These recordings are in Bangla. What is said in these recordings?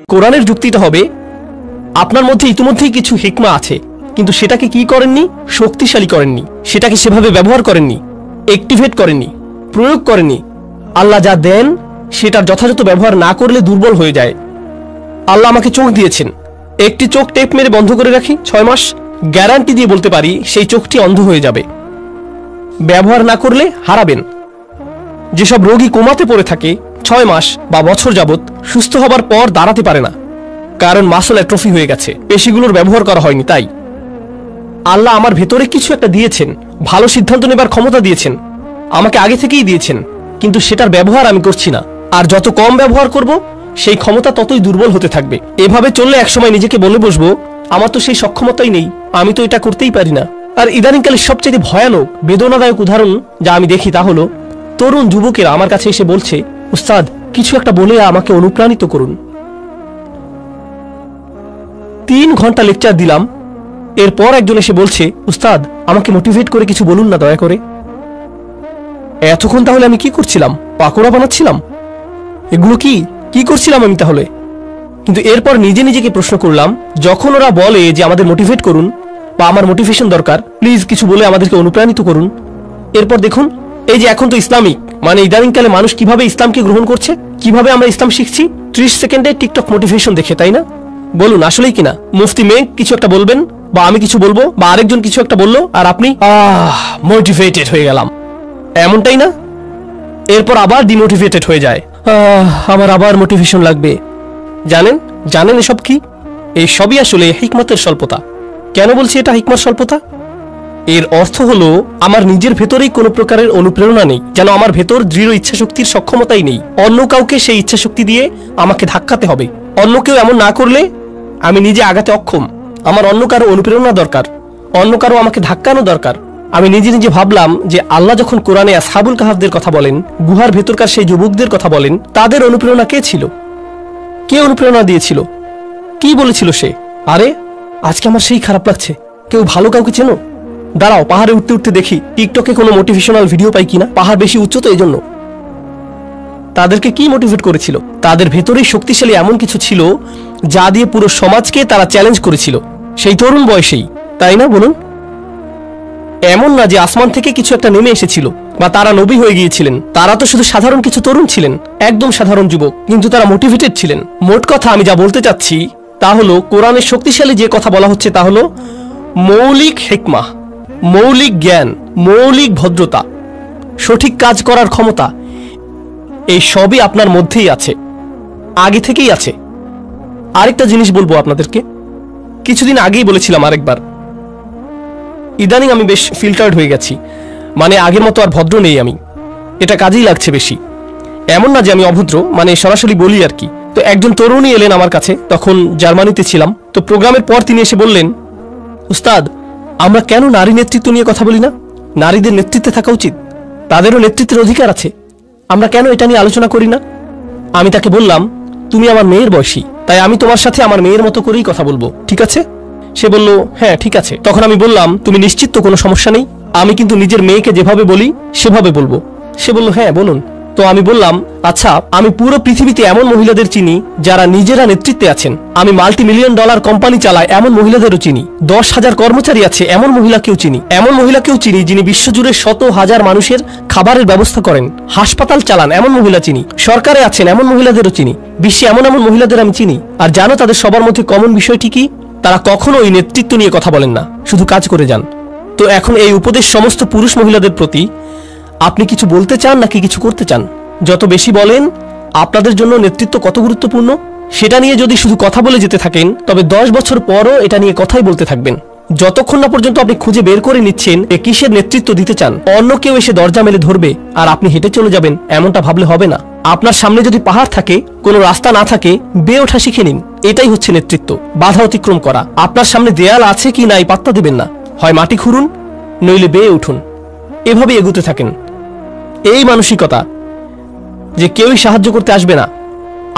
কোরআনের যুক্তিটা হবে আপনার মধ্যে ইতিমধ্যেই কিছু হিকমা আছে, কিন্তু সেটাকে কি করেননি, শক্তিশালী করেননি, সেটাকে সেভাবে ব্যবহার করেননি, অ্যাক্টিভেট করেননি, প্রয়োগ করেননি। আল্লাহ যা দেন সেটার যথাযথ ব্যবহার না করলে দুর্বল হয়ে যায়। আল্লাহ আমাকে চোখ দিয়েছেন, একটি চোখ টেপ মেরে বন্ধ করে রাখি 6 মাস, গ্যারান্টি দিয়ে বলতে পারি সেই চোখটি অন্ধ হয়ে যাবে। ব্যবহার না করলে হারাবেন। যেসব রোগী কোমাতে পড়ে থাকে 6 মাস বা বছর যাবত, সুস্থ হবার পর দাঁড়াতে পারে না, কারণ মাসল অ্যাট্রফি হয়ে গেছে, পেশিগুলোর ব্যবহার করা হয়নি। তাই আল্লাহ আমার ভেতরে কিছু একটা দিয়েছেন, ভালো সিদ্ধান্ত নেবার ক্ষমতা দিয়েছেন, আমাকে আগে থেকেই দিয়েছেন, কিন্তু সেটার ব্যবহার আমি করছি না। আর যত কম ব্যবহার করব সেই ক্ষমতা ততই দুর্বল হতে থাকবে। এভাবে চললে একসময় নিজেকে বলে বসবো আমার তো সেই সক্ষমতাই নেই, আমি তো এটা করতেই পারি না। আর ইদানিংকালের সবচেয়ে ভয়ানক বেদনাদায়ক উদাহরণ যা আমি দেখি তা হলো তরুণ যুবকেরা আমার কাছে এসে বলছে, উস্তাদ কিছু একটা বলে আমাকে অনুপ্রাণিত করুন। 3 ঘন্টা লেকচার দিলাম, এরপর একজন এসে বলছে, উস্তাদ আমাকে মোটিভেট করে কিছু বলুন না দয়া করে। এতক্ষণ তাহলে আমি কি করছিলাম? পাকোড়া বানাচ্ছিলাম? এগুলো কি করছিলাম আমি তাহলে? কিন্তু এরপর নিজে নিজেকে প্রশ্ন করলাম, যখন ওরা বলে যে আমাদের মোটিভেট করুন বা আমার মোটিভেশন দরকার, প্লিজ কিছু বলে আমাদেরকে অনুপ্রাণিত করুন, এরপর দেখুন এই যে এখন তো ইসলামিক মানে ইদানিংকালে মানুষ কিভাবে ইসলামকে গ্রহণ করছে, কিভাবে আমরা ইসলাম শিখছি 30 সেকেন্ডে টিকটক মোটিভেশন দেখে, তাই না? বলুন আসলেই কিনা? মুফতি মেঘ কিছু একটা বলবেন বা আমি কিছু বলবো বা আরেকজন কিছু একটা বললো আর আপনি মোটিভেটেড হয়ে গেলাম, এমনটাই না? এরপর আবার ডিমোটিভেটেড হয়ে যায়, আমার আবার মোটিভেশন লাগবে। জানেন এসব কি? এই সবই আসলে হিকমতের স্বল্পতা। কেন বলছি এটা হিকমত স্বল্পতা? এর অর্থ হলো আমার নিজের ভেতরেই কোনো প্রকারের অনুপ্রেরণা নেই, যেন আমার ভেতর দৃঢ় ইচ্ছাশক্তির সক্ষমতাই নেই। অন্য কাউকে সেই ইচ্ছাশক্তি দিয়ে আমাকে ধাক্কাতে হবে। অন্য কেউ এমন না করলে আমি নিজে আগাতে অক্ষম। আমার অন্য কারো অনুপ্রেরণা দরকার, অন্য কারো আমাকে ধাক্কানো দরকার। আমি নিজে নিজে ভাবলাম যে আল্লাহ যখন কোরআনে আসহাবুল কাহাফদের কথা বলেন, গুহার ভেতরকার সেই যুবকদের কথা বলেন, তাদের অনুপ্রেরণা কে ছিল? কে অনুপ্রেরণা দিয়েছিল? কি বলেছিল সে? আরে আজকে আমার সেই খারাপ লাগছে। কেউ ভালো কাউকে চেনো? দাঁড়াও পাহাড়ে উঠতে উঠতে দেখি টিকটকে কোনো মোটিভেশনাল ভিডিও পাই কিনা। পাহাড় বেশি উচ্চ তো এই জন্য। তাদেরকে কি মোটিভেট করেছিল? তাদের ভেতরেই শক্তিশালী এমন কিছু ছিল যা দিয়ে পুরো সমাজকে তারা চ্যালেঞ্জ করেছিল, সেই তরুণ বয়সেই, তাই না? বলুন, এমন না যে আসমান থেকে কিছু একটা নেমে এসেছিল বা তারা নবী হয়ে গিয়েছিলেন। তারা তো শুধু সাধারণ কিছু তরুণ ছিলেন, একদম সাধারণ যুবক, কিন্তু তারা মোটিভেটেড ছিলেন। মোট কথা আমি যা বলতে চাচ্ছি তা হলো কোরআনের শক্তিশালী যে কথা বলা হচ্ছে তা হলো মৌলিক হিকমা, মৌলিক জ্ঞান, মৌলিক ভদ্রতা, সঠিক কাজ করার ক্ষমতা, এই সবই আপনার মধ্যেই আছে, আগে থেকেই আছে। আরেকটা জিনিস বলবো আপনাদেরকে, কিছুদিন আগেই বলেছিলাম আরেকবার, ইদানিং আমি বেশ ফিল্টার্ড হয়ে গেছি, মানে আগের মতো আর ভদ্র নেই আমি, এটা কাজেই লাগছে বেশি। এমন না যে আমি অভদ্র, মানে সরাসরি বলি আর কি। তো একজন তরুণী এলেন আমার কাছে, তখন জার্মানিতে ছিলাম। তো প্রোগ্রামের পর তিনি এসে বললেন, উস্তাদ আমরা কেন নারী নেতৃত্ব নিয়ে কথা বলি না? নারীদের নেতৃত্বে থাকা উচিত, তাদেরও নেতৃত্বের অধিকার আছে, আমরা কেন এটা নিয়ে আলোচনা করি না? আমি তাকে বললাম, তুমি আমার মেয়ের বয়সী, তাই আমি তোমার সাথে আমার মেয়ের মতো করেই কথা বলবো, ঠিক আছে? সে বলল, হ্যাঁ ঠিক আছে। তখন আমি বললাম, তুমি নিশ্চিত তো কোনো সমস্যা নেই? আমি কিন্তু নিজের মেয়েকে যেভাবে বলি সেভাবে বলবো। সে বলল, হ্যাঁ বলুন। তো আমি বললাম, আচ্ছা আমি পুরো পৃথিবীতে এমন মহিলাদের চিনি যারা নিজেরা নেতৃত্বে আছেন, আমি $multi-million কোম্পানি চালাই এমন মহিলাদেরও চিনি, 10,000 কর্মচারী আছে এমন মহিলাকেও চিনি, এমন মহিলাকেও চিনি যিনি বিশ্বজুড়ে শত হাজার মানুষের খাবারের ব্যবস্থা করেন, হাসপাতাল চালান এমন মহিলা চিনি, সরকারে আছেন এমন মহিলাদেরও চিনি, বিশ্বে এমন এমন মহিলাদের আমি চিনি। আর জানো তাদের সবার মধ্যে কমন বিষয়টি কি? তারা কখনো ওই নেতৃত্ব নিয়ে কথা বলেন না, শুধু কাজ করে যান। তো এখন এই উপদেশ সমস্ত পুরুষ মহিলাদের প্রতি, আপনি কিছু বলতে চান নাকি কিছু করতে চান? যত বেশি বলেন আপনাদের জন্য নেতৃত্ব কত গুরুত্বপূর্ণ সেটা নিয়ে যদি শুধু কথা বলে যেতে থাকেন, তবে 10 বছর পরও এটা নিয়ে কথাই বলতে থাকবেন, যতক্ষণ না পর্যন্ত আপনি খুঁজে বের করে নিচ্ছেন এ কিসের নেতৃত্ব দিতে চান। অন্য কেউ এসে দরজা মেলে ধরবে আর আপনি হেঁটে চলে যাবেন, এমনটা ভাবলে হবে না। আপনার সামনে যদি পাহাড় থাকে, কোনো রাস্তা না থাকে, বেয়ে ওঠা শিখে নিন, এটাই হচ্ছে নেতৃত্ব, বাধা অতিক্রম করা। আপনার সামনে দেয়াল আছে কি নাই পাত্তা দেবেন না, হয় মাটি খুঁড়ুন নইলে বেয়ে উঠুন, এভাবে এগুতে থাকেন। এই মানসিকতা যে কেউই সাহায্য করতে আসবে না,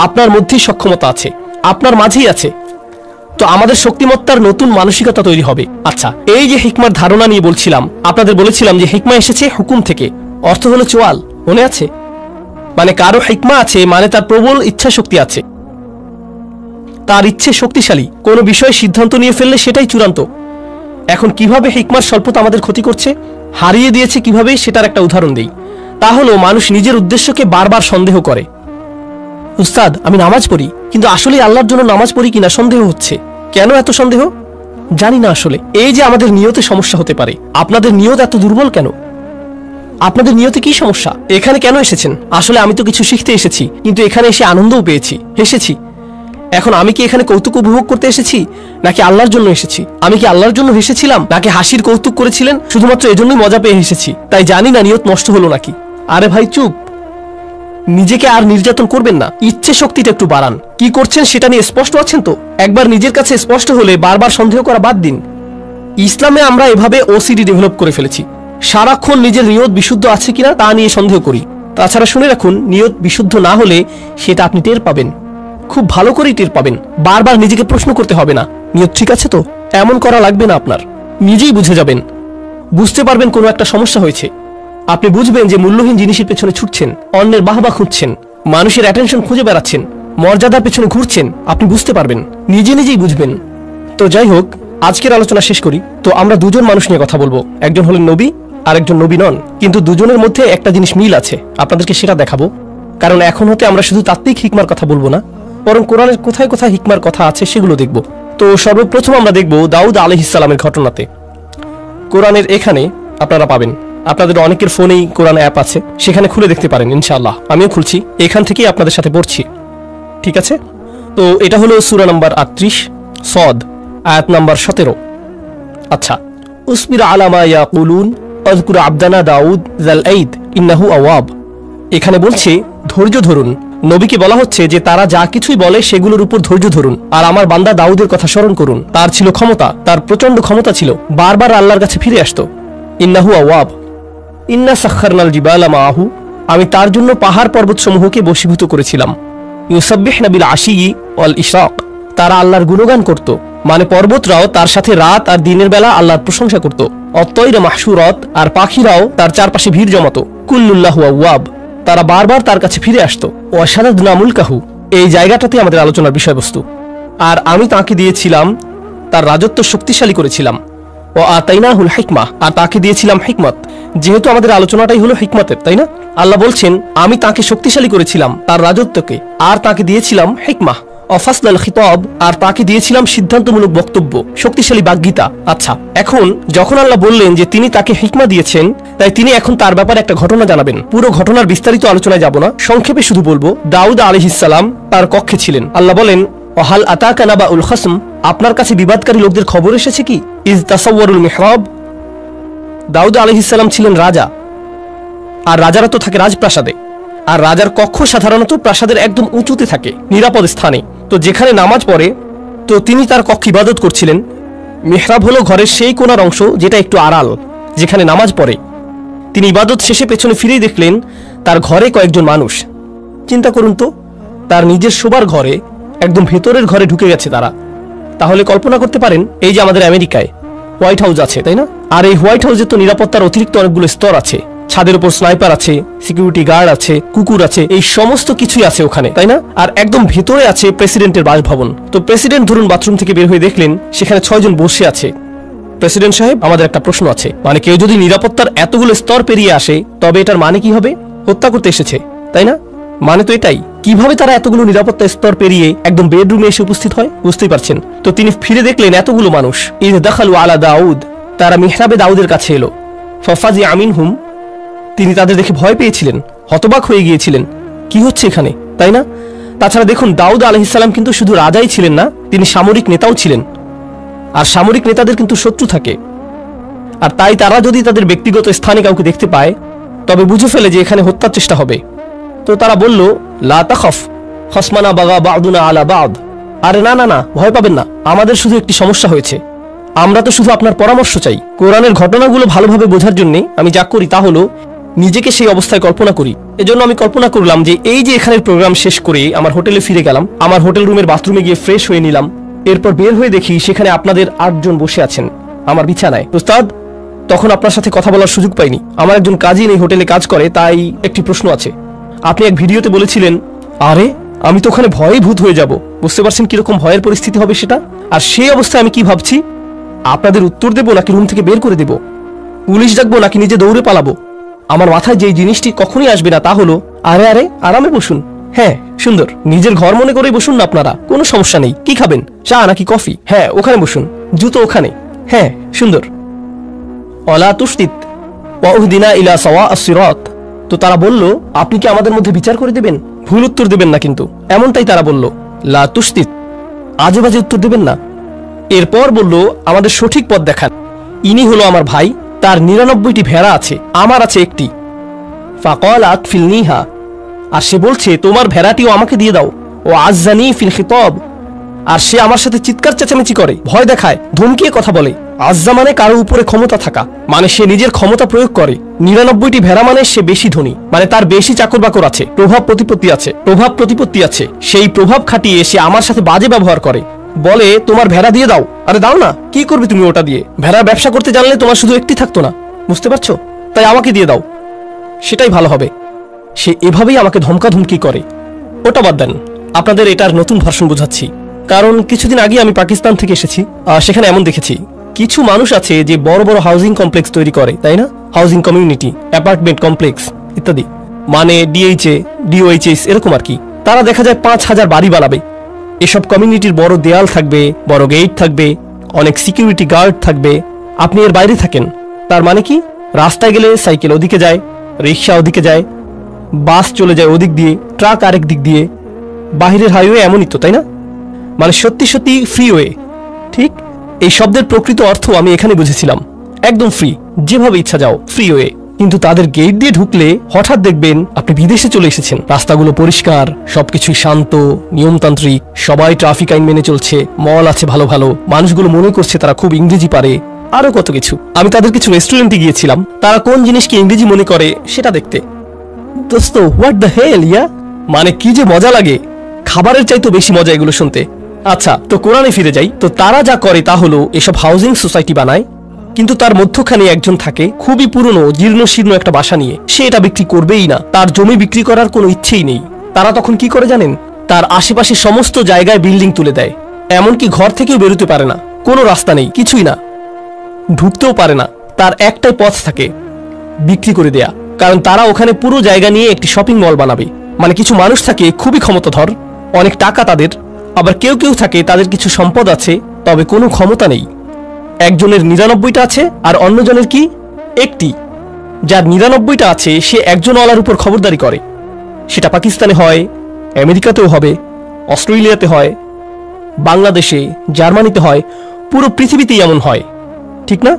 আপনার মধ্যেই সক্ষমতা আছে, আপনার মাঝেই আছে। তো আমাদের শক্তিমত্তার নতুন মানসিকতা তৈরি হবে। আচ্ছা, এই যে হিকমার ধারণা নিয়ে বলছিলাম, আপনাদের বলেছিলাম যে হিকমা এসেছে হুকুম থেকে, অর্থ হলো চোয়াল, মনে আছে? মানে কারো হিকমা আছে মানে তার প্রবল ইচ্ছা শক্তি আছে। তার ইচ্ছে শক্তিশালী, কোনো বিষয়ে সিদ্ধান্ত নিয়ে ফেললে সেটাই চূড়ান্ত। এখন কিভাবে হিকমার স্বল্পতা আমাদের ক্ষতি করছে, হারিয়ে দিয়েছে কিভাবে, সেটার একটা উদাহরণ দেই। তা হলো মানুষ নিজের উদ্দেশ্যকে বারবার সন্দেহ করে। উস্তাদ, আমি নামাজ পড়ি, কিন্তু আসলে আল্লাহর জন্য নামাজ পড়ি কিনা সন্দেহ হচ্ছে। কেন এত সন্দেহ? জানি না আসলে। এই যে আমাদের নিয়তে সমস্যা হতে পারে। আপনাদের নিয়ত এত দুর্বল কেন? আপনাদের নিয়তে কি সমস্যা? এখানে কেন এসেছেন? আসলে আমি তো কিছু শিখতে এসেছি, কিন্তু এখানে এসে আনন্দও পেয়েছি, হেসেছি। এখন আমি কি এখানে কৌতুক উপভোগ করতে এসেছি, নাকি আল্লাহর জন্য এসেছি? আমি কি আল্লাহর জন্য হেসেছিলাম, নাকি হাসির কৌতুক করেছিলেন শুধুমাত্র এজন্যই মজা পেয়ে হেসেছি? তাই জানি না নিয়ত নষ্ট হলো নাকি। আরে ভাই চুপ, নিজেকে আর নির্যাতন করবেন না, ইচ্ছে শক্তিটা একটু বাড়ান। কি করছেন সেটা নিয়ে স্পষ্ট আছেন তো? একবার নিজের কাছে স্পষ্ট হলে বারবার সন্দেহ করা বাদ দিন। ইসলামে আমরা এভাবে ওসিডি ডেভেলপ করে ফেলেছি, সারাক্ষণ নিজের নিয়ত বিশুদ্ধ আছে কিনা তা নিয়ে সন্দেহ করি। তাছাড়া শুনে রাখুন, নিয়ত বিশুদ্ধ না হলে সেটা আপনি টের পাবেন, খুব ভালো করেই টের পাবেন। বারবার নিজেকে প্রশ্ন করতে হবে না, নিয়ত ঠিক আছে তো? এমন করা লাগবে না আপনার, নিজেই বুঝে যাবেন, বুঝতে পারবেন কোনো একটা সমস্যা হয়েছে। আপনি বুঝবেন যে মূল্যহীন জিনিসের পেছনে ছুটছেন, অন্যের বাহবা খুঁজছেন, মানুষের অ্যাটেনশন খুঁজে বেড়াচ্ছেন, মর্যাদার পেছনে ঘুরছেন। আপনি বুঝতে পারবেন, নিজে নিজেই বুঝবেন। তো যাই হোক, আজকের আলোচনা শেষ করি। তো আমরা দুজন মানুষ নিয়ে কথা বলবো, একজন হলেন নবী আর একজন নবী নন, কিন্তু দুজনের মধ্যে একটা জিনিস মিল আছে, আপনাদেরকে সেটা দেখাবো। কারণ এখন হতে আমরা শুধু তাত্ত্বিক হিকমার কথা বলবো না, বরং কোরআনের কোথায় কোথায় হিকমার কথা আছে সেগুলো দেখব। তো সর্বপ্রথম আমরা দেখব দাউদ আলাইহিস সালামের ঘটনাতে। কোরআনের এখানে আপনারা পাবেন, আপনাদের অনেকের ফোনেই কোরআন অ্যাপ আছে, সেখানে খুলে দেখতে পারেন ইনশাআল্লাহ। আমিও খুলছি, এখান থেকেই আপনাদের সাথে পড়ছি, ঠিক আছে? তো এটা হলো সূরা নাম্বার 38 সদ, আয়াত নাম্বার 17। আচ্ছা, উসবির আলা মা ইয়াকুলুন আযকুর আবদানা দাউদ যাল আইদ ইন্নাহু আওয়াব। এখানে বলছে ধৈর্য ধরুন। নবীকে বলা হচ্ছে যে তারা যা কিছুই বলে সেগুলোর উপর ধৈর্য ধরুন, আর আমার বান্দা দাউদের কথা স্মরণ করুন। তার ছিল ক্ষমতা, তার প্রচন্ড ক্ষমতা ছিল, বারবার আল্লাহর কাছে ফিরে আসতো। ইন্নাহু আওয়াব, ইন্না সাখখারনাল জিবালা মাআহু, আমি তার জন্য পাহাড় পর্বতসমূহকে বশীভূত করেছিলাম। ইউসাব্বিহনা বিল আশিয়ি ওয়াল ইশরাক, তারা আল্লাহর গুণগান করত, মানে পর্বতরাও তার সাথে রাত আর দিনের বেলা আল্লাহর প্রশংসা করত। অত্তয়রা মাহশুরাত, আর পাখিরাও তার চারপাশে ভিড় জমাতো। কুল্লুল্লাহু আওয়াব, তারা বারবার তার কাছে ফিরে আসতো। ওয়াশাদাদনা মুলকাহু, এই জায়গাটাতে আমাদের আলোচনার বিষয়বস্তু। আর আমি তাকে দিয়েছিলাম, তার রাজত্ব শক্তিশালী করেছিলাম। ও আতাইনাহুল হিকমাহ, আর তাকে দিয়েছিলাম হিকমত। যেহেতু আমাদের আলোচনাটাই হলো হিকমতের, তাই না? আল্লাহ বলছেন আমি তাকে শক্তিশালী করেছিলাম, তার রাজত্বকে, আর তাকে দিয়েছিলাম হিকমাহ। অফাসলাল খিতাব, আর তাকে দিয়েছিলাম সিদ্ধান্তমূলক বক্তব্য, শক্তিশালী বাগ্মিতা। আচ্ছা, এখন যখন আল্লাহ বললেন যে তিনি তাকে হিকমা দিয়েছেন, তাই তিনি এখন তার ব্যাপারে একটা ঘটনা জানাবেন। পুরো ঘটনার বিস্তারিত আলোচনায় যাব না, সংক্ষেপে শুধু বলবো দাউদ আলাইহিস সালাম তার কক্ষে ছিলেন। আল্লাহ বলেন ওয়াহাল আতাকা নাবাউল খাসম, আপনার কাছে বিবাদকারী লোকদের খবর এসেছে কি? ইজ তাসাওয়ারুল মিহরাব, দাউদ আলাইহিস সালাম ছিলেন রাজা, আর রাজারা তো থাকে রাজপ্রাসাদে, আর রাজার কক্ষ সাধারণত প্রাসাদের একদম উঁচুতে থাকে, নিরাপদ স্থানে। তো যেখানে নামাজ পড়ে, তো তিনি তার কক্ষে ইবাদত করছিলেন। মিহরাব হলো ঘরের সেই কোণার অংশ যেটা একটু আড়াল, যেখানে নামাজ পড়ে। তিনি ইবাদত শেষে পেছনে ফিরেই দেখলেন তার ঘরে কয়েকজন মানুষ। চিন্তা করুন তো, তার নিজের শোবার ঘরে, একদম ভেতরের ঘরে ঢুকে গেছে তারা। তাহলে কল্পনা করতে পারেন, এই যে আমাদের আমেরিকায় হোয়াইট হাউস আছে, তাই না? আর এই হোয়াইট হাউসে তো নিরাপত্তার অতিরিক্ত অনেকগুলো স্তর আছে। ছাদের উপর স্নাইপার আছে, সিকিউরিটি গার্ড আছে, কুকুর আছে, এই সমস্ত কিছুই আছে ওখানে, তাই না? আর একদম ভেতরে আছে প্রেসিডেন্টের বাসভবন। তো প্রেসিডেন্ট ধরুন বাথরুম থেকে বের হয়ে দেখলেন সেখানে 6 জন বসে আছে। প্রেসিডেন্ট সাহেব, আমাদের একটা প্রশ্ন আছে, মানে কেউ যদি নিরাপত্তার এতগুলো স্তর পেরিয়ে আসে, তবে এটার মানে কি হবে? হত্যা করতে এসেছে, তাই না? মানে তো এটাই। কিভাবে তারা এতগুলো নিরাপত্তা স্তর পেরিয়ে একদম বেডরুমে এসে উপস্থিত হয়, বুঝতেই পারছেন। তো তিনি ফিরে দেখলেন এতগুলো মানুষ। ইয দাখালু আলা দাউদ, তারা মিহরাবে দাউদের কাছে এলো। ফাফাজি আমিনহুম, তিনি তাদের দেখে ভয় পেয়েছিলেন, হতবাক হয়ে গিয়েছিলেন, কি হচ্ছে এখানে, তাই না? তাছাড়া দেখুন, দাউদ আলাইহিস সালাম কিন্তু শুধু রাজাই ছিলেন না, তিনি সামরিক নেতাও ছিলেন। আর সামরিক নেতাদের কিন্তু শত্রু থাকে, আর তাই তারা যদি তাদের ব্যক্তিগত স্থানে কাউকে দেখতে পায়, তবে বুঝে ফেলে যে এখানে হত্যার চেষ্টা হবে। তো তারা বলল লা তাখাফ খাসমানা বাগা বাদুনা আলা বাদ, আরে না না না, ভয় পাবেন না, আমাদের শুধু একটি সমস্যা হয়েছে, আমরা তো শুধু আপনার পরামর্শ চাই। কোরআনের ঘটনাগুলো ভালোভাবে বোঝার জন্য আমি যা করি তা হলো নিজেকে সেই অবস্থায় কল্পনা করি। এজন্য আমি কল্পনা করলাম যে এই যে এখানের প্রোগ্রাম শেষ করে আমার হোটেলে ফিরে গেলাম, আমার হোটেল রুমের বাথরুমে গিয়ে ফ্রেশ হয়ে নিলাম, এরপর বের হয়ে দেখি সেখানে আপনাদের 8 জন বসে আছেন আমার বিছানায়। উস্তাদ, তখন আপনার সাথে কথা বলার সুযোগ পাইনি, আমার একজন কাজিন এই হোটেলে কাজ করে, তাই একটি প্রশ্ন আছে। আপনি এক ভিডিওতে বলেছিলেন, আরে আমি তো ওখানে ভয়ে ভূত হয়ে যাব, বুঝতে পারছেন কিরকম ভয়ের পরিস্থিতি হবে সেটা? আর সেই অবস্থায় আমি কি ভাবছি, আপনাদের উত্তর দেবো নাকি রুম থেকে বের করে দেব, পুলিশ ডাকবো নাকি নিজে দৌড়ে পালাবো? আমার মাথায় যেই জিনিসটি কখনোই আসবে না তা হলো, আরে আরে আরামে বসুন, হ্যাঁ সুন্দর, নিজের ঘর মনে করেই বসুন না আপনারা, কোনো সমস্যা নেই। কি খাবেন, চা নাকি কফি? হ্যাঁ ওখানে বসুন, জুতো ওখানে, হ্যাঁ সুন্দর। অলা তুষ্টিত ওয়াহদিনা ইলা সাওয়া আস-সিরাত। তো তারা বলল, আপনি কি আমাদের মধ্যে বিচার করে দেবেন? ভুল উত্তর দেবেন না কিন্তু, এমনটাই তারা বলল। লা তুষ্টিত, আজে বাজে উত্তর দেবেন না। এরপর বলল, আমাদের সঠিক পথ দেখান। ইনি হলো আমার ভাই, তার 99টি ভেড়া আছে, আমার আছে একটি। ফাকালাত ফিলনিহা, আর সে বলছে তোমার ভেড়াটিও আমাকে দিয়ে দাও। ও আজ্জানি ফিল খিতাব, আর সে আমার সাথে চিৎকার চেঁচামেচি করে, ভয় দেখায়, ধমকিয়ে কথা বলে। আজ্জা মানে কারো উপরে ক্ষমতা থাকা, মানে সে নিজের ক্ষমতা প্রয়োগ করে। 99টি ভেড়া মানে সে বেশি ধনী, মানে তার বেশি চাকর বাকর আছে, প্রভাব প্রতিপত্তি আছে। সেই প্রভাব খাটিয়ে সে আমার সাথে বাজে ব্যবহার করে, বলে তোমার ভেড়া দিয়ে দাও। আরে দাও না, কি করবে তুমি ওটা দিয়ে? ভেড়ার ব্যবসা করতে জানলে তোমার শুধু একটি থাকতো না, বুঝতে পারছো? তাই আমাকে দিয়ে দাও, সেটাই ভালো হবে। সে এভাবেই আমাকে ধমকাধমকি করে। ওটা বাদ দেন, আপনাদের এটার নতুন ভার্সন বোঝাচ্ছি। কারণ কিছুদিন আগে আমি পাকিস্তান থেকে এসেছি, সেখানে এমন দেখেছি কিছু মানুষ আছে যে বড় বড় হাউজিং কমপ্লেক্স তৈরি করে, তাই না? হাউজিং কমিউনিটি, অ্যাপার্টমেন্ট কমপ্লেক্স ইত্যাদি, মানে ডিএইচএ, ডিওএইচএস এরকম আর কি। তারা দেখা যায় 5000 বাড়ি বানাবে। এসব কমিউনিটির বড় দেয়াল থাকবে, বড় গেট থাকবে, অনেক সিকিউরিটি গার্ড থাকবে। আপনি এর বাইরে থাকেন, তার মানে কি? রাস্তায় গেলে সাইকেল ওদিকে যায়, রিক্সা ওদিকে যায়, বাস চলে যায় ওদিক দিয়ে, ট্রাক আরেক দিক দিয়ে। বাহিরের হাইওয়ে এমনই তো, তাই না? মানে সত্যি সত্যি ফ্রিওয়ে। ঠিক এই শব্দের প্রকৃত অর্থ আমি এখানে বুঝেছিলাম, একদম ফ্রি, যেভাবে ইচ্ছা যাও, ফ্রিওয়ে। কিন্তু তাদের গেট দিয়ে ঢুকলে হঠাৎ দেখবেন আপনি বিদেশে চলে এসেছেন। রাস্তাগুলো পরিষ্কার, সবকিছুই শান্ত, নিয়মতান্ত্রিক, সবাই ট্রাফিক আইন মেনে চলছে, মল আছে ভালো ভালো, মানুষগুলো মনে করছে তারা খুব ইংরেজি পারে, আরো কত কিছু। আমি তাদের কিছু রেস্টুরেন্টে গিয়েছিলাম, তারা কোন জিনিসকে ইংরেজি মনে করে সেটা দেখতে। দোস্ত, হোয়াট দ্য হেল ইয়া, মানে কি যে মজা লাগে, খাবারের চাইতে বেশি মজা এগুলো শুনতে। আচ্ছা, তো কোরআনে ফিরে যাই। তো তারা যা করে তা হলো এসব হাউজিং সোসাইটি বানায়, কিন্তু তার মধ্যখানে একজন থাকে খুবই পুরনো জীর্ণ শীর্ণ একটা বাসা নিয়ে। সে এটা বিক্রি করবেই না, তার জমি বিক্রি করার কোনো ইচ্ছেই নেই। তারা তখন কি করে জানেন? তার আশেপাশে সমস্ত জায়গায় বিল্ডিং তুলে দেয়, এমনকি ঘর থেকেও বেরোতে পারে না, কোনো রাস্তা নেই, কিছুই না, ঢুকতেও পারে না। তার একটাই পথ থাকে, বিক্রি করে দেয়া। কারণ তারা ওখানে পুরো জায়গা নিয়ে একটি শপিং মল বানাবে। মানে কিছু মানুষ থাকে খুবই ক্ষমতাধর, অনেক টাকা তাদের, আবার কেউ কেউ থাকে তাদের কিছু সম্পদ আছে তবে কোনো ক্ষমতা নেই। একজনের 99টা আছে আর অন্যজনের কি একটি। যার 99টা আছে সে একজন ওয়ালার উপর খবরদারি করে। সেটা পাকিস্তানে হয়, আমেরিকাতেও হবে, অস্ট্রেলিয়াতে হয়, বাংলাদেশে, জার্মানিতে হয়, পুরো পৃথিবীতেই এমন হয়, ঠিক না?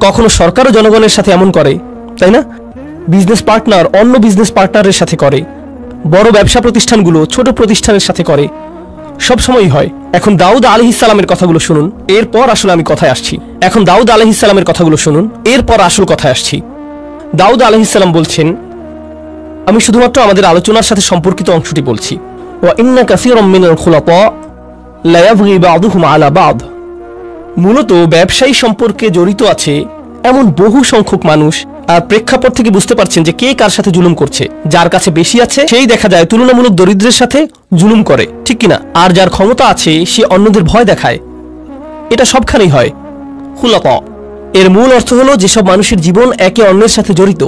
কখনো সরকারও জনগণের সাথে এমন করে, তাই না? বিজনেস পার্টনার অন্য বিজনেস পার্টনারের সাথে করে, বড় ব্যবসা প্রতিষ্ঠানগুলো ছোট প্রতিষ্ঠানের সাথে করে, সব সময়ই হয়। এখন দাউদ আলাইহিস সালামের কথাগুলো শুনুন, এরপর আসলে আমি কথায় আসছি। এখন দাউদ আলাইহিস সালামের কথাগুলো শুনুন, এরপর আসল কথায় আসছি। দাউদ আলাইহিস সালাম বলছেন, আমি শুধুমাত্র আমাদের আলোচনার সাথে সম্পর্কিত অংশটি বলছি। ওয়া ইন্না কাসীরাম মিনাল খুলাতা লা ইয়াবগি বা'দুহুম আলা বা'দ। মূলত ব্যবসায়ী সম্পর্কে জড়িত আছে এমন বহু সংখ্যক মানুষ, আর প্রেক্ষাপট থেকে বুঝতে পারছেন যে কে কার সাথে জুলুম করছে। যার কাছে বেশি আছে সেই দেখা যায় তুলনামূলক দরিদ্রের সাথে জুলুম করে, ঠিক কিনা? আর যার ক্ষমতা আছে সে অন্যদের ভয় দেখায়। এটা সবখানেই হয়। খুলাতা এর মূল অর্থ হলো যেসব মানুষের জীবন একে অন্যের সাথে জড়িত।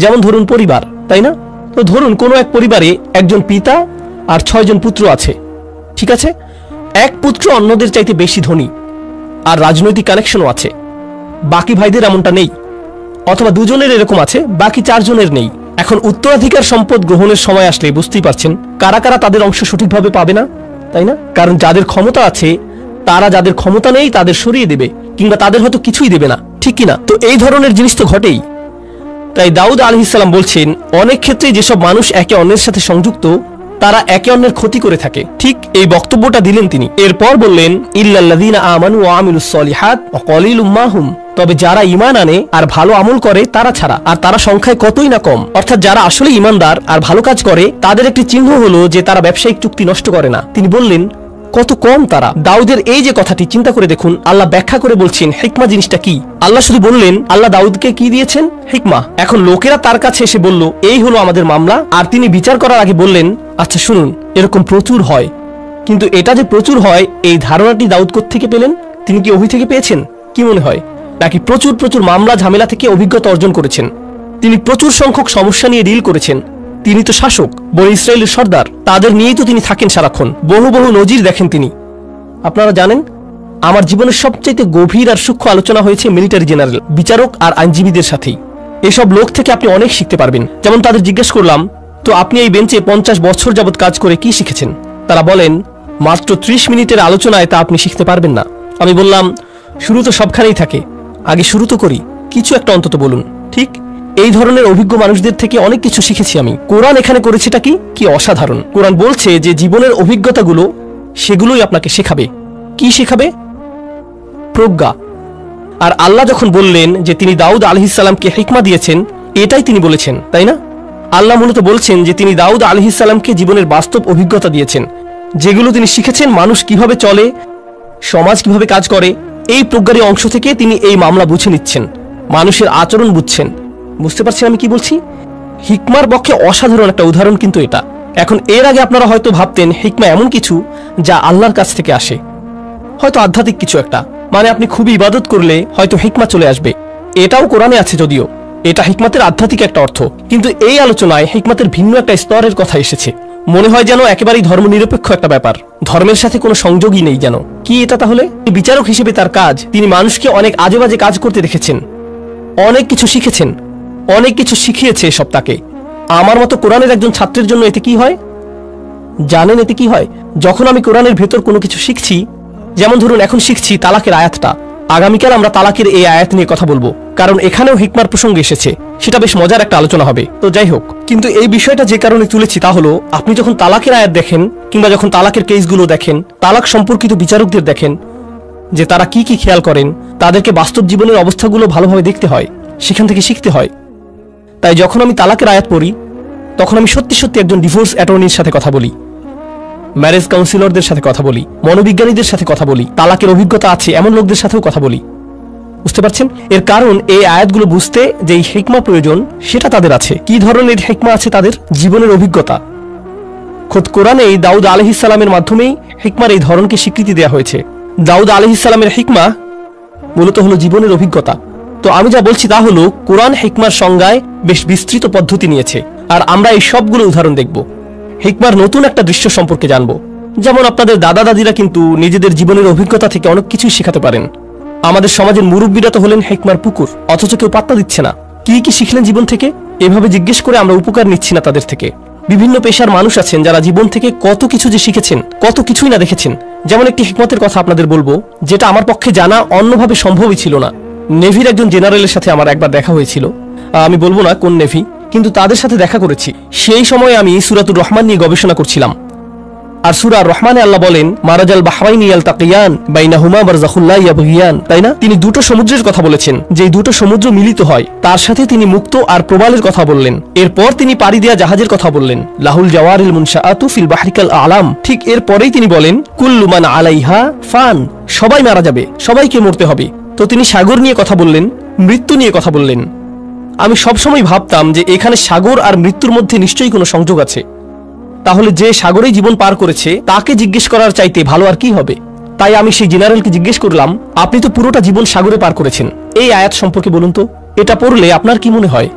যেমন ধরুন পরিবার, তাই না? তো ধরুন কোনো এক পরিবারে একজন পিতা আর 6 জন পুত্র আছে, ঠিক আছে? এক পুত্র অন্যদের চাইতে বেশি ধনী আর রাজনৈতিক কানেকশনও আছে, বাকি ভাইদের এমনটা নেই। অথবা দুজনের এরকম আছে, বাকি 4 জনের নেই। এখন উত্তরাধিকার সম্পদ গ্রহণের সময় আসলে বুঝতেই পারছেন কারা কারা তাদের অংশ সঠিকভাবে পাবে না, তাই না? কারণ যাদের ক্ষমতা আছে তারা যাদের ক্ষমতা নেই তাদের সরিয়ে দেবে, কিংবা তাদের হয়তো কিছুই দেবে না, ঠিক কিনা? তো এই ধরনের জিনিস তো ঘটেই। তাই দাউদ আলাইহিস সালাম বলছেন, অনেক ক্ষেত্রে যেসব মানুষ একে অন্যের সাথে সংযুক্ত তারা একে অন্যের ক্ষতি করে থাকে। ঠিক এই বক্তব্যটা দিলেন তিনি। এরপর বললেন, ইল্লাল্লাযীনা আমানু ওয়া আমিলুস সলিহাত ওয়া কলিলুম মা হুম। তবে যারা ঈমান আনে আর ভালো আমল করে তারা ছাড়া, আর তারা সংখ্যায় কতই না কম। অর্থাৎ যারা আসলে ঈমানদার আর ভালো কাজ করে তাদের একটি চিহ্ন হলো যে তারা ব্যবসায়িক চুক্তি নষ্ট করে না। তিনি বললেন কত কম তারা। দাউদের এই যে কথাটি চিন্তা করে দেখুন, আল্লাহ ব্যাখ্যা করে বলছেন হিকমা জিনিসটা কি। আল্লাহ শুধু বললেন, আল্লাহ দাউদকে কি দিয়েছেন? হিকমা। এখন লোকেরা তার কাছে এসে বলল, এই হলো আমাদের মামলা, আর তিনি বিচার করার আগে বললেন, আচ্ছা শুনুন, এরকম প্রচুর হয়, কিন্তু এটা যে প্রচুর হয় এই ধারণাটি দাউদ কোত্থেকে পেলেন? তিনি কি ওহী থেকে পেয়েছেন? কি মনে হয়? নাকি প্রচুর প্রচুর মামলা ঝামেলা থেকে অভিজ্ঞতা অর্জন করেছেন? তিনি প্রচুর সংখ্যক সমস্যা নিয়ে ডিল করেছেন। তিনি তো শাসক, বনি ইসরায়েলের সর্দার, তাদের নিয়েই তো তিনি থাকেন সারাক্ষণ। বহু বহু নজির দেখেন তিনি। আপনারা জানেন, আমার জীবনের সবচাইতে গভীর আর সূক্ষ্ম আলোচনা হয়েছে মিলিটারি জেনারেল, বিচারক আর আইনজীবীদের সাথেই। এসব লোক থেকে আপনি অনেক শিখতে পারবেন। যেমন তাদের জিজ্ঞেস করলাম, তো আপনি এই বেঞ্চে 50 বছর যাবৎ কাজ করে কি শিখেছেন? তারা বলেন, মাত্র 30 মিনিটের আলোচনায় তা আপনি শিখতে পারবেন না। আমি বললাম, শুরু তো সবখানেই থাকে, আগে শুরু তো করি, কিছু একটা অন্তত বলুন। ঠিক এই ধরনের অভিজ্ঞ মানুষদের থেকে অনেক কিছু শিখেছি আমি। কোরআন এখানে করেছেটা কি অসাধারণ। কোরআন বলছে যে জীবনের অভিজ্ঞতাগুলো সেগুলোই আপনাকে শেখাবে। কি শেখাবে? প্রজ্ঞা। আর আল্লাহ যখন বললেন যে তিনি দাউদ আলাইহিস সালামকে হিকমা দিয়েছেন, এটাই তিনি বলেছেন, তাই না? আল্লাহ মূলত বলছেন যে তিনি দাউদ আলাইহিস সালামকে জীবনের বাস্তব অভিজ্ঞতা দিয়েছেন, যেগুলো তিনি শিখেছেন মানুষ কিভাবে চলে, সমাজ কিভাবে কাজ করে। এই প্রজ্ঞারই অংশ থেকে তিনি এই মামলা বুঝে নিচ্ছেন, মানুষের আচরণ বুঝছেন। বুঝতে পারছেন আমি কি বলছি? হিকমার পক্ষে অসাধারণ একটা উদাহরণ কিন্তু এটা। এখন এর আগে আপনারা হয়তো ভাবতেন হিকমা এমন কিছু যা আল্লাহর কাছ থেকে আসে, হয়তো আধ্যাত্মিক কিছু একটা, মানে আপনি খুবই ইবাদত করলে হয়তো হিকমা চলে আসবে। এটাও কোরআনে আছে, যদিও এটা হিকমতের আধ্যাত্মিক একটা অর্থ। কিন্তু এই আলোচনায় হিকমতের ভিন্ন একটা স্তরের কথা এসেছে। মনে হয় যেন একেবারেই ধর্মনিরপেক্ষ একটা ব্যাপার, ধর্মের সাথে কোনো সংযোগই নেই যেন। কি এটা তাহলে? বিচারক হিসেবে তার কাজ, তিনি মানুষকে অনেক আজে বাজে কাজ করতে দেখেছেন, অনেক কিছু শিখেছেন, অনেক কিছু শিখিয়েছে সব তাকে। আমার মতো কোরআনের একজন ছাত্রের জন্য এতে কি হয় জানেন? এতে কি হয়, যখন আমি কোরআনের ভেতর কোনো কিছু শিখছি, যেমন ধরুন এখন শিখছি তালাকের আয়াতটা, আগামীকাল আমরা তালাকের এই আয়াত নিয়ে কথা বলবো, কারণ এখানেও হিকমার প্রসঙ্গ এসেছে। সেটা বেশ মজার একটা আলোচনা হবে। তো যাই হোক, কিন্তু এই বিষয়টা যে কারণে তুলেছি তা হলো, আপনি যখন তালাকের আয়াত দেখেন কিংবা যখন তালাকের কেসগুলো দেখেন, তালাক সম্পর্কিত বিচারকদের দেখেন যে তারা কি কি খেয়াল করেন, তাদেরকে বাস্তব জীবনের অবস্থাগুলো ভালোভাবে দেখতে হয়, সেখান থেকে শিখতে হয়। তাই যখন আমি তালাকের আয়াত পড়ি, তখন আমি সত্যি সত্যি একজন ডিভোর্স অ্যাটর্নির সাথে কথা বলি, ম্যারেজ কাউন্সিলরদের সাথে কথা বলি, মনোবিজ্ঞানীদের সাথে কথা বলি, তালাকের অভিজ্ঞতা আছে এমন লোকদের সাথেও কথা বলি। বুঝতে পারছেন? এর কারণ এই আয়াতগুলো বুঝতে যে হিকমা প্রয়োজন সেটা তাদের আছে। কি ধরনের হিকমা আছে তাদের? জীবনের অভিজ্ঞতা। খোদ কোরআনে দাউদ আলাইহিস সালামের মাধ্যমেই হিকমার এই ধরনকে স্বীকৃতি দেওয়া হয়েছে। দাউদ আলাইহিস সালামের হিকমা মূলত হলো জীবনের অভিজ্ঞতা। তো আমি যা বলছি তা হলো, কোরআন হিকমার সংজ্ঞায় বেশ বিস্তৃত পদ্ধতি নিয়েছে, আর আমরা এই সবগুলো উদাহরণ দেখব। হিকমার নতুন একটা দৃশ্য সম্পর্কে জানব। যেমন আপনাদের দাদা দাদিরা কিন্তু নিজেদের জীবনের অভিজ্ঞতা থেকে অনেক কিছুই শেখাতে পারেন। আমাদের সমাজের মুরব্বীরা তো হলেন হিকমার পুকুর, অথচ কেউ পাত্তা দিচ্ছে না। কি কি শিখলেন জীবন থেকে? এভাবে জিজ্ঞেস করে আমরা উপকার নিচ্ছি না তাদের থেকে। বিভিন্ন পেশার মানুষ আছেন যারা জীবন থেকে কত কিছু যে শিখেছেন, কত কিছুই না দেখেছেন। যেমন একটি হিকমতের কথা আপনাদের বলবো, যেটা আমার পক্ষে জানা অন্যভাবে সম্ভবই ছিল না। নেভির একজন জেনারেলের সাথে আমার একবার দেখা হয়েছিল। আমি বলবো না কোন নেভি, কিন্তু তাদের সাথে দেখা করেছি। সেই সময় আমি সূরাতুর রহমান নিয়ে গবেষণা করছিলাম। আর সূরা রহমানে আল্লাহ বলেন, মারাজাল বাহরাইনি ইয়ালতাকিয়ান বাইনাহুমা বারযাখুল লা ইয়াবগিয়ান, তাই না? তিনি দুটো সমুদ্রের কথা বলেছেন, যে দুটো সমুদ্র মিলিত হয়। তার সাথে তিনি মুক্ত আর প্রবালের কথা বললেন। এরপর তিনি পাড়ি দেয়া জাহাজের কথা বললেন, লাহুল জাওয়ারিল মুনশাআতু ফিল বাহরিকাল আলাম। ঠিক এরপরেই তিনি বলেন, কুল্লু মান আলাইহা ফান, সবাই মারা যাবে, সবাইকে মরতে হবে। তো তিনি সাগর নিয়ে কথা বললেন, মৃত্যু নিয়ে কথা বললেন। আমি সবসময় ভাবতাম যে এখানে সাগর আর মৃত্যুর মধ্যে নিশ্চয়ই কোনো সংযোগ আছে। তাহলে যে সাগরেই জীবন পার করেছে তাকে জিজ্ঞেস করার চাইতে ভালো আর কি হবে? তাই আমি সেই জেনারেলকে জিজ্ঞেস করলাম, আপনি তো পুরোটা জীবন সাগরে পার করেছেন, এই আয়াত সম্পর্কে বলুন তো, এটা পড়লে আপনার কি মনে হয়?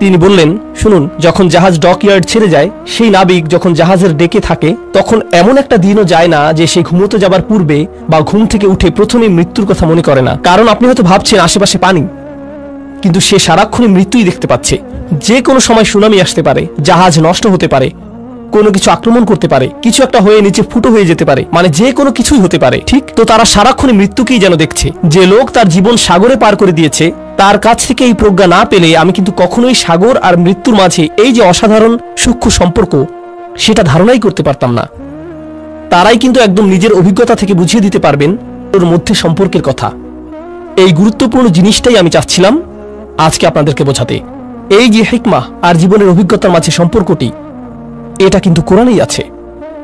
তিনি বললেন, শুনুন, যখন জাহাজ ডকইয়ার্ড ছেড়ে যায়, সেই নাবিক যখন জাহাজের ডেকে থাকে, তখন এমন একটা দিনও যায় না যে সে ঘুমোতে যাবার পূর্বে বা ঘুম থেকে উঠে প্রথমে মৃত্যুর কথা মনে করে না। কারণ আপনি হয়তো ভাবছেন আশেপাশে পানি, কিন্তু সে সারাক্ষণই মৃত্যুই দেখতে পাচ্ছে। যে কোনো সময় সুনামি আসতে পারে, জাহাজ নষ্ট হতে পারে, কোনো কিছু আক্রমণ করতে পারে, কিছু একটা হয়ে নিচে ফুটো হয়ে যেতে পারে, মানে যে কোনো কিছুই হতে পারে। ঠিক তো তারা সারাক্ষণই মৃত্যুকেই যেন দেখছে। যে লোক তার জীবন সাগরে পার করে দিয়েছে, তার কাছ থেকে এই প্রজ্ঞা না পেলে আমি কিন্তু কখনোই সাগর আর মৃত্যুর মাঝে এই যে অসাধারণ সূক্ষ্ম সম্পর্ক, সেটা ধারণাই করতে পারতাম না। তারাই কিন্তু একদম নিজের অভিজ্ঞতা থেকে বুঝিয়ে দিতে পারবেন ওর মধ্যে সম্পর্কের কথা। এই গুরুত্বপূর্ণ জিনিসটাই আমি চাচ্ছিলাম আজকে আপনাদেরকে বোঝাতে। এই যে হিকমা আর জীবনের অভিজ্ঞতার মাঝে সম্পর্কটি, এটা কিন্তু কোরআনেই আছে।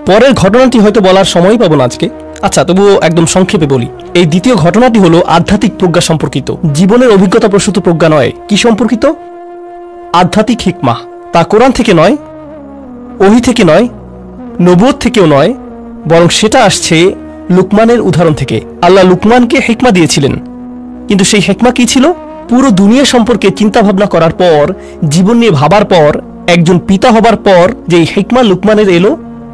পরের ঘটনাটি হয়তো বলার সময় পাবো না আজকে, আচ্ছা তবুও একদম সংক্ষেপে বলি। এই দ্বিতীয় ঘটনাটি হলো আধ্যাত্মিক প্রজ্ঞা সম্পর্কিত, জীবনের অভিজ্ঞতা প্রসূত প্রজ্ঞা নয়। কি সম্পর্কিত? আধ্যাত্মিক হিকমা। তা কোরআন থেকে নয়, ওহী থেকে নয়, নবুয়ত থেকেও নয়, বরং সেটা আসছে লুকমানের উদাহরণ থেকে। আল্লাহ লুকমানকে হিকমা দিয়েছিলেন, কিন্তু সেই হিকমা কি ছিল? পুরো দুনিয়া সম্পর্কে চিন্তা ভাবনা করার পর, জীবন নিয়ে ভাবার পর, একজন পিতা হবার পর যে হিকমা লুকমানের এলো,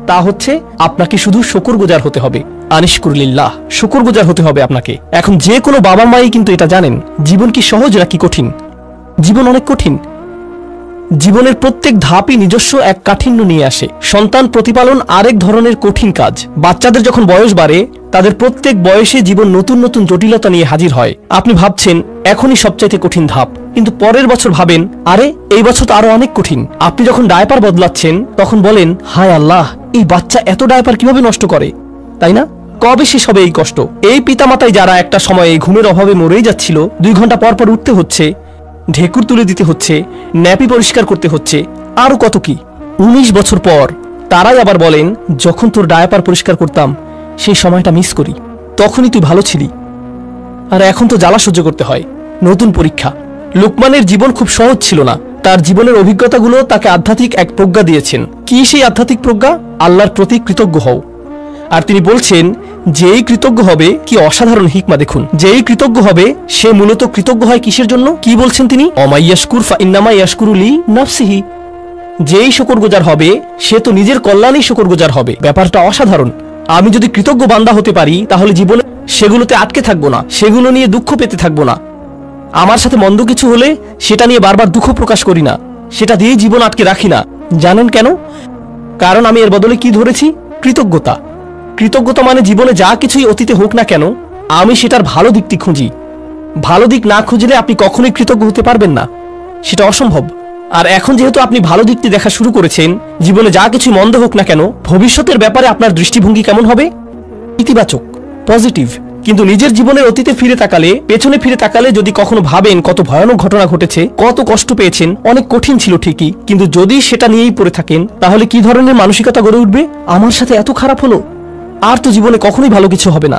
তা হচ্ছে আপনাকে শুধু শুকরগুজার হতে হবে। আনিশকুরলিল্লাহ, শুকরগুজার হতে হবে আপনাকে। এখন যে কোনো বাবা মাই কিন্তু এটা জানেন জীবন কি সহজ নাকি কঠিন। জীবন অনেক কঠিন। জীবনের প্রত্যেক ধাপই নিজস্ব এক কাঠিন্য নিয়ে আসে। সন্তান প্রতিপালন আরেক ধরনের কঠিন কাজ। বাচ্চাদের যখন বয়স বাড়ে, তাদের প্রত্যেক বয়সে জীবন নতুন নতুন জটিলতা নিয়ে হাজির হয়। আপনি ভাবছেন এখনই সবচাইতে কঠিন ধাপ, কিন্তু পরের বছর ভাবেন আরে এই বছর তো আরো অনেক কঠিন। আপনি যখন ডায়পার বদলাচ্ছেন তখন বলেন হায় আল্লাহ, এই বাচ্চা এত ডায়পার কিভাবে নষ্ট করে, তাই না? কবে শেষ হবে এই কষ্ট? এই পিতামাতাই যারা একটা সময়ে ঘুমের অভাবে মরেই যাচ্ছিল, 2 ঘন্টা পর পর উঠতে হচ্ছে, ঢেকুর তুলে দিতে হচ্ছে, ন্যাপি পরিষ্কার করতে হচ্ছে, আরো কত কি। 19 বছর পর তারাই আবার বলেন যখন তোর ডায়াপার পরিষ্কার করতাম সেই সময়টা মিস করি, তখনই তুই ভালো ছিলি। আর এখন তো জ্বালা সহ্য করতে হয়। নতুন পরীক্ষা। লুকমানের জীবন খুব সহজ ছিল না। তার জীবনের অভিজ্ঞতাগুলো তাকে আধ্যাত্মিক এক প্রজ্ঞা দিয়েছেন। কি সেই আধ্যাত্মিক প্রজ্ঞা? আল্লাহর প্রতি কৃতজ্ঞ হও। আর তিনি বলছেন যেই কৃতজ্ঞ হবে, কি অসাধারণ হিকমা দেখুন, যেই কৃতজ্ঞ হবে সে মূলত কৃতজ্ঞ হয় কিসের জন্য? কি বলছেন তিনি? অমাইয়াশকুর ফা ইন্নামা ইয়াশকুরু লি নাফসিহি। যেই শুকরগুজার হবে সে তো নিজের কল্যাণেই শুকরগুজার হবে। ব্যাপারটা অসাধারণ। আমি যদি কৃতজ্ঞ বান্দা হতে পারি তাহলে জীবনে সেগুলোতে আটকে থাকবো না, সেগুলো নিয়ে দুঃখ পেতে থাকবো না। আমার সাথে মন্দ কিছু হলে সেটা নিয়ে বারবার দুঃখ প্রকাশ করি না, সেটা দিয়েই জীবন আটকে রাখি না। জানেন কেন? কারণ আমি এর বদলে কি ধরেছি? কৃতজ্ঞতা। কৃতজ্ঞতা মানে জীবনে যা কিছুই অতীতে হোক না কেন, আমি সেটার ভালো দিকটি খুঁজি। ভালো দিক না খুঁজলে আপনি কখনোই কৃতজ্ঞ হতে পারবেন না, সেটা অসম্ভব। আর এখন যেহেতু আপনি ভালো দিকটি দেখা শুরু করেছেন, জীবনে যা কিছু মন্দ হোক না কেন, ভবিষ্যতের ব্যাপারে আপনার দৃষ্টিভঙ্গি কেমন হবে? ইতিবাচক, পজিটিভ। কিন্তু নিজের জীবনের অতীতে ফিরে তাকালে, পেছনে ফিরে তাকালে যদি কখনো ভাবেন কত ভয়ানক ঘটনা ঘটেছে, কত কষ্ট পেয়েছেন, অনেক কঠিন ছিল ঠিকই, কিন্তু যদি সেটা নিয়েই পড়ে থাকেন তাহলে কি ধরনের মানসিকতা গড়ে উঠবে? আমার সাথে এত খারাপ হলো, আর তো জীবনে কখনোই ভালো কিছু হবে না।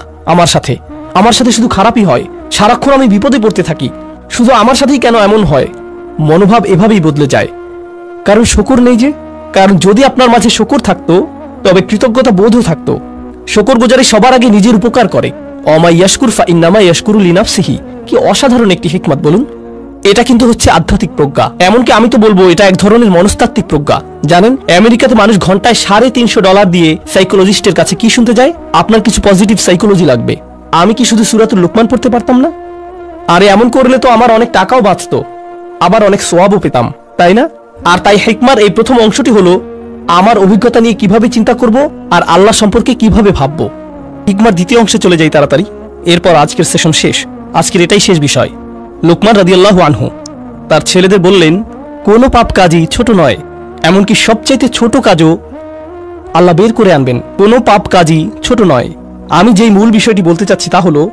আমার সাথে শুধু খারাপই হয়, সারাক্ষণ আমি বিপদে পড়তে থাকি, শুধু আমার সাথেই কেন এমন হয়? মনোভাব এভাবেই বদলে যায়। কারণ শুকর নেই যে। কারণ যদি আপনার মাঝে শুকর থাকতো তবে কৃতজ্ঞতা বোধও থাকতো। শুকরগুজারি সবার আগে নিজের উপকার করে। অমা ইয়াশকুর ফা ইন্নামা ইয়াশকুরু লিনাফসিহি। কি অসাধারণ একটি হিকমত বলুন। এটা কিন্তু হচ্ছে আধ্যাত্মিক প্রজ্ঞা। এমনকি আমি তো বলবো এটা এক ধরনের মনস্তাত্ত্বিক প্রজ্ঞা। জানেন, আমেরিকাতে মানুষ ঘন্টায় $350 দিয়ে সাইকোলজিস্টের কাছে কি শুনতে যায়? আপনার কিছু পজিটিভ সাইকোলজি লাগবে। আমি কি শুধু সূরাতুল লুকমান পড়তে পারতাম না? আরে এমন করলে তো আমার অনেক টাকাও বাঁচতো, আবার অনেক সওয়াবও পেতাম, তাই না? আর তাই হিকমার এই প্রথম অংশটি হলো আমার অভিজ্ঞতা নিয়ে কিভাবে চিন্তা করব আর আল্লাহ সম্পর্কে কিভাবে ভাববো। হিকমার দ্বিতীয় অংশে চলে যাই তাড়াতাড়ি, এরপর আজকের সেশন শেষ। আজকের এটাই শেষ বিষয়। লুকমান রাদিয়াল্লাহু আনহু তার ছেলেদের বললেন, কোনো পাপ কাজই ছোট নয়, এমনকি সবচাইতে ছোট কাজও আল্লাহ বের করে আনবেন। কোনো পাপ কাজই ছোট নয়। আমি যেই মূল বিষয়টি বলতে চাচ্ছি তা হলো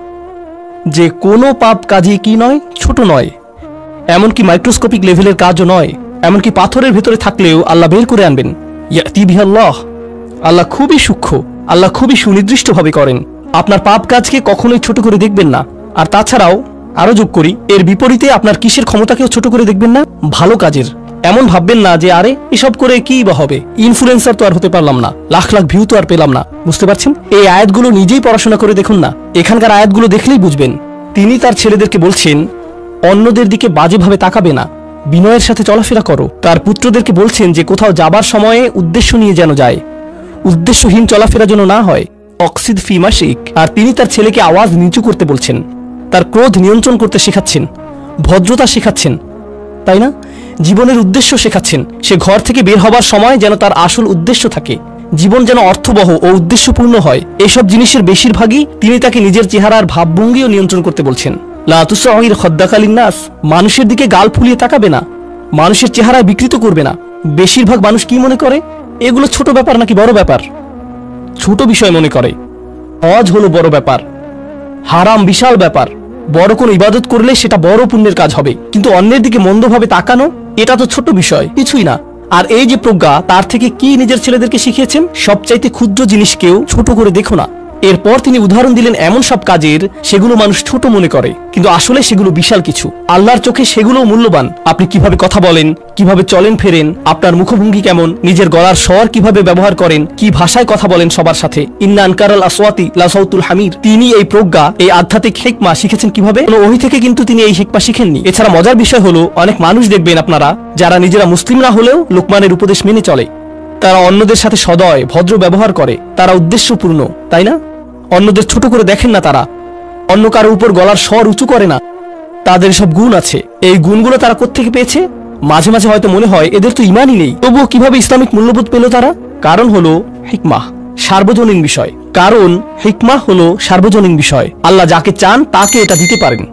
যে কোনো পাপ কাজই কি নয়? ছোট নয়। এমনকি মাইক্রোস্কোপিক লেভেলের কাজও নয়। এমনকি পাথরের ভেতরে থাকলেও আল্লাহ বের করে আনবেন। ইয়াতি বিহাল্লাহ। আল্লাহ খুবই সূক্ষ্ম, আল্লাহ খুবই সুনির্দিষ্টভাবে করেন। আপনার পাপ কাজকে কখনোই ছোট করে দেখবেন না। আর তাছাড়াও আরো যোগ করি, এর বিপরীতে আপনার কিসের ক্ষমতাকেও ছোট করে দেখবেন না? ভালো কাজের। এমন ভাববেন না যে আরে এসব করে কি বা হবে, ইনফ্লুয়েন্সার তো আর হতে পারলাম না, লাখ লাখ ভিউ তো আর পেলাম না। বুঝতে পারছেন? এই আয়াতগুলো নিজেই পড়াশোনা করে দেখুন না, এখানকার আয়াতগুলো দেখলেই বুঝবেন। তিনি তার ছেলেদেরকে বলছেন অন্যদের দিকে বাজেভাবে তাকাবে না, বিনয়ের সাথে চলাফেরা করো। তার পুত্রদেরকে বলছেন যে কোথাও যাবার সময়ে উদ্দেশ্য নিয়ে যেন যায়, উদ্দেশ্যহীন চলাফেরা যেন না হয়। অক্সিদ ফি মাশিক। আর তিনি তার ছেলেকে আওয়াজ নিচু করতে বলছেন, তার ক্রোধ নিয়ন্ত্রণ করতে শেখাচ্ছেন, ভদ্রতা শেখাচ্ছেন, তাই না? জীবনের উদ্দেশ্য শেখাচ্ছেন। সে ঘর থেকে বের হবার সময় যেন তার আসল উদ্দেশ্য থাকে, জীবন যেন অর্থবহ ও উদ্দেশ্যপূর্ণ হয়। এসব জিনিসের বেশিরভাগই তিনি তাকে নিজের চেহারার ভাবভঙ্গিও নিয়ন্ত্রণ করতে বলছেন। লা তুসাইর খদ্দাকালিন নাস। মানুষের দিকে গাল ফুলিয়ে তাকাবে না, মানুষের চেহারায় বিকৃত করবে না। বেশিরভাগ মানুষ কি মনে করে? এগুলো ছোট ব্যাপার নাকি বড় ব্যাপার? ছোট বিষয় মনে করে। হজ হলো বড় ব্যাপার, হারাম বিশাল ব্যাপার। বড় কোনো ইবাদত করলে সেটা বড় পুণ্যের কাজ হবে, কিন্তু অন্যের দিকে মন্দভাবে তাকানো এটা তো ছোট বিষয়, কিছুই না। আর এই যে প্রজ্ঞা, তার থেকে কি নিজের ছেলেদেরকে শিখিয়েছেন? সবচাইতে ক্ষুদ্র জিনিসকেও ছোট করে দেখো না, এরপর তিনি উদাহরণ দিলেন এমন সব কাজের সেগুলো মানুষ ছোট মনে করে, কিন্তু আসলে সেগুলো বিশাল কিছু। আল্লাহর চোখে সেগুলো মূল্যবান। আপনি কিভাবে কথা বলেন, কিভাবে চলেন ফেরেন, আপনার মুখভঙ্গি কেমন, নিজের গলার স্বর কিভাবে ব্যবহার করেন, কি ভাষায় কথা বলেন সবার সাথে। ইন্না আনকারাল আসওয়াতি লাসাউতুল হামির। তিনি এই প্রজ্ঞা, এই আধ্যাত্মিক হিকমা শিখেছেন কিভাবে? কোনো ওহী থেকে কিন্তু তিনি এই হিকমা শিখেননি। এছাড়া মজার বিষয় হলো, অনেক মানুষ দেখবেন আপনারা যারা নিজেরা মুসলিম না হলেও লোকমানের উপদেশ মেনে চলে। তারা অন্যদের সাথে সদয় ভদ্র ব্যবহার করে, তারা উদ্দেশ্যপূর্ণ, তাই না? অন্যদের ছোট করে দেখেন না, তারা অন্য কারো উপর গলার স্বর উঁচু করে না। তাদের সব গুণ আছে। এই গুণগুলো তারা কোত্থেকে পেয়েছে? মাঝে মাঝে হয়তো মনে হয় এদের তো ইমানই নেই, তবুও কিভাবে ইসলামিক মূল্যবোধ পেল তারা? কারণ হলো হিকমাহ, সার্বজনীন বিষয়। কারণ হিকমাহ হলো সার্বজনীন বিষয়। আল্লাহ যাকে চান তাকে এটা দিতে পারেন।